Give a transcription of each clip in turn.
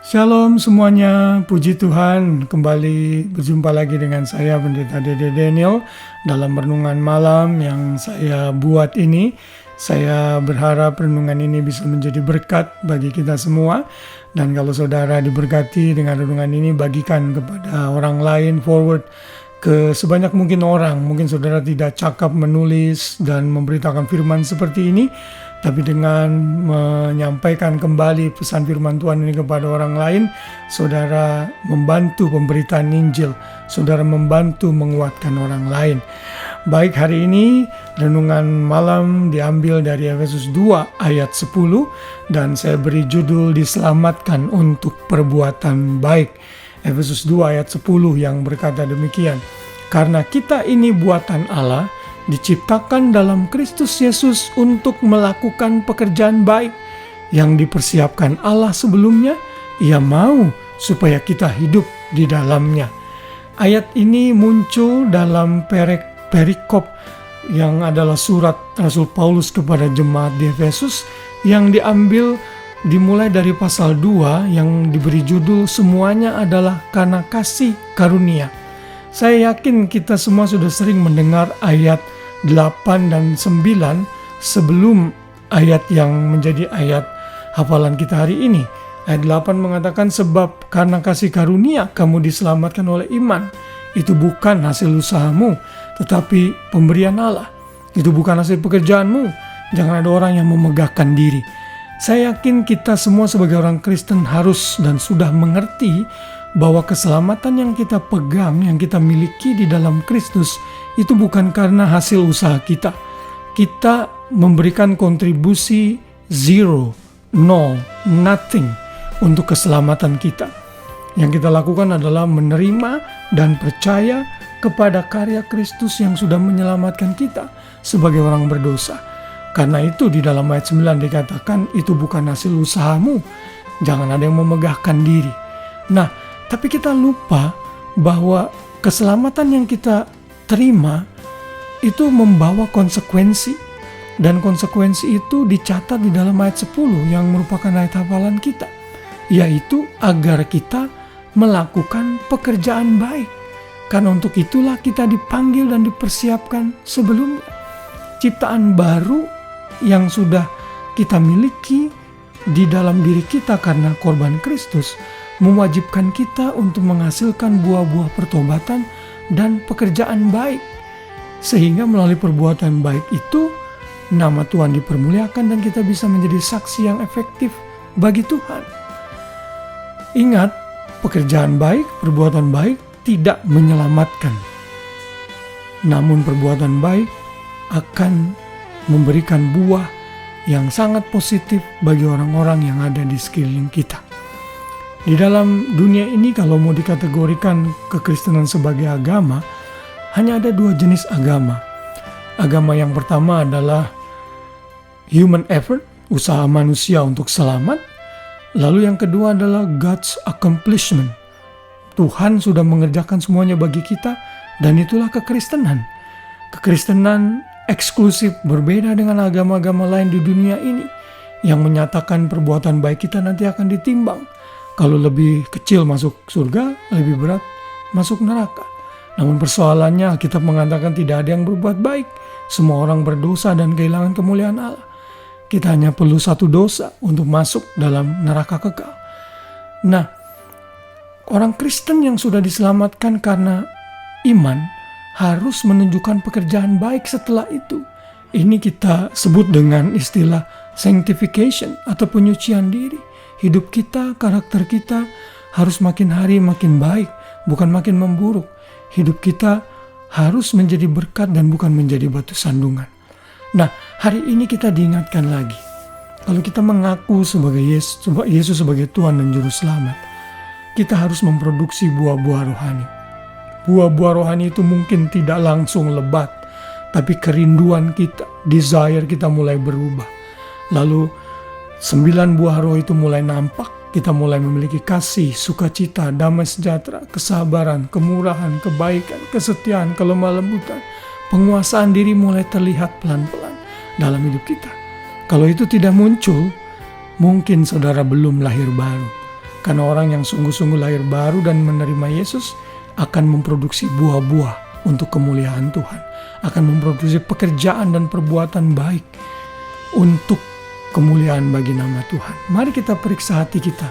Shalom semuanya, puji Tuhan, kembali berjumpa lagi dengan saya Pendeta Dede Daniel dalam renungan malam yang saya buat ini. Saya berharap renungan ini bisa menjadi berkat bagi kita semua. Dan kalau saudara diberkati dengan renungan ini, bagikan kepada orang lain, forward ke sebanyak mungkin orang. Mungkin saudara tidak cakap menulis dan memberitakan firman seperti ini, tapi dengan menyampaikan kembali pesan firman Tuhan ini kepada orang lain, saudara membantu pemberitaan Injil, saudara membantu menguatkan orang lain. Baik, hari ini renungan malam diambil dari Efesus 2 ayat 10 dan saya beri judul diselamatkan untuk perbuatan baik. Efesus 2 ayat 10 yang berkata demikian, karena kita ini buatan Allah, diciptakan dalam Kristus Yesus untuk melakukan pekerjaan baik yang dipersiapkan Allah sebelumnya. Ia mau supaya kita hidup di dalamnya. Ayat ini muncul dalam perikop yang adalah surat Rasul Paulus kepada jemaat di Efesus yang dimulai dari pasal 2 yang diberi judul semuanya adalah karena kasih karunia. Saya yakin kita semua sudah sering mendengar ayat 8 dan 9 sebelum ayat yang menjadi ayat hafalan kita hari ini. Ayat 8 mengatakan, sebab karena kasih karunia kamu diselamatkan oleh iman. Itu bukan hasil usahamu, tetapi pemberian Allah. Itu bukan hasil pekerjaanmu. Jangan ada orang yang memegahkan diri. Saya yakin kita semua sebagai orang Kristen harus dan sudah mengerti bahwa keselamatan yang kita pegang, yang kita miliki di dalam Kristus, itu bukan karena hasil usaha kita. Kita memberikan kontribusi zero, nol, nothing untuk keselamatan kita. Yang kita lakukan adalah menerima dan percaya kepada karya Kristus yang sudah menyelamatkan kita sebagai orang berdosa. Karena itu di dalam ayat 9 dikatakan itu bukan hasil usahamu. Jangan ada yang memegahkan diri. Nah, tapi kita lupa bahwa keselamatan yang kita terima itu membawa konsekuensi. Dan konsekuensi itu dicatat di dalam ayat 10 yang merupakan ayat hafalan kita. Yaitu agar kita melakukan pekerjaan baik. Karena untuk itulah kita dipanggil dan dipersiapkan sebelumnya. Ciptaan baru yang sudah kita miliki di dalam diri kita karena korban Kristus mewajibkan kita untuk menghasilkan buah-buah pertobatan dan pekerjaan baik. Sehingga melalui perbuatan baik itu, nama Tuhan dipermuliakan dan kita bisa menjadi saksi yang efektif bagi Tuhan. Ingat, pekerjaan baik, perbuatan baik tidak menyelamatkan. Namun perbuatan baik akan memberikan buah yang sangat positif bagi orang-orang yang ada di sekeliling kita. Di dalam dunia ini kalau mau dikategorikan kekristenan sebagai agama, hanya ada dua jenis agama. Agama yang pertama adalah human effort, usaha manusia untuk selamat. Lalu yang kedua adalah God's accomplishment. Tuhan sudah mengerjakan semuanya bagi kita dan itulah kekristenan. Kekristenan eksklusif berbeda dengan agama-agama lain di dunia ini yang menyatakan perbuatan baik kita nanti akan ditimbang. Kalau lebih kecil masuk surga, lebih berat masuk neraka. Namun persoalannya Alkitab mengatakan tidak ada yang berbuat baik. Semua orang berdosa dan kehilangan kemuliaan Allah. Kita hanya perlu satu dosa untuk masuk dalam neraka kekal. Nah, orang Kristen yang sudah diselamatkan karena iman harus menunjukkan pekerjaan baik setelah itu. Ini kita sebut dengan istilah sanctification atau penyucian diri. Hidup kita, karakter kita harus makin hari makin baik, bukan makin memburuk. Hidup kita harus menjadi berkat dan bukan menjadi batu sandungan. Nah, hari ini kita diingatkan lagi. Kalau kita mengaku sebagai Yesus sebagai Tuhan dan Juru Selamat, kita harus memproduksi buah-buah rohani. Buah-buah rohani itu mungkin tidak langsung lebat, tapi kerinduan kita, desire kita mulai berubah. Lalu 9 buah roh itu mulai nampak. Kita mulai memiliki kasih, sukacita, damai sejahtera, kesabaran, kemurahan, kebaikan, kesetiaan, kelemah lembutan. Penguasaan diri mulai terlihat pelan-pelan dalam hidup kita. Kalau itu tidak muncul, mungkin saudara belum lahir baru. Karena orang yang sungguh-sungguh lahir baru dan menerima Yesus akan memproduksi buah-buah untuk kemuliaan Tuhan. Akan memproduksi pekerjaan dan perbuatan baik untuk kemuliaan bagi nama Tuhan. Mari kita periksa hati kita.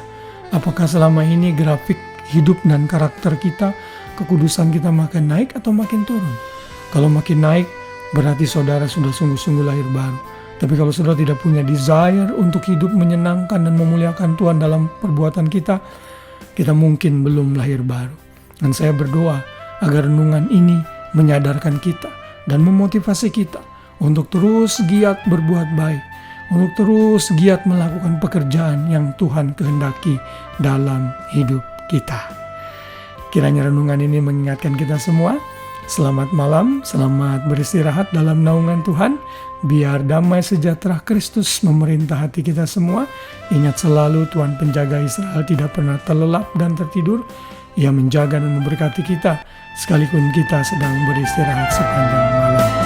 Apakah selama ini grafik hidup dan karakter kita, kekudusan kita makin naik atau makin turun? Kalau makin naik, berarti saudara sudah sungguh-sungguh lahir baru. Tapi kalau saudara tidak punya desire untuk hidup menyenangkan dan memuliakan Tuhan dalam perbuatan kita, kita mungkin belum lahir baru. Dan saya berdoa agar renungan ini menyadarkan kita dan memotivasi kita untuk terus giat berbuat baik, untuk terus giat melakukan pekerjaan yang Tuhan kehendaki dalam hidup kita. Kiranya renungan ini mengingatkan kita semua. Selamat malam, selamat beristirahat dalam naungan Tuhan. Biar damai sejahtera Kristus memerintah hati kita semua. Ingat selalu Tuhan penjaga Israel tidak pernah terlelap dan tertidur. Ia menjaga dan memberkati kita sekalipun kita sedang beristirahat sepanjang malam.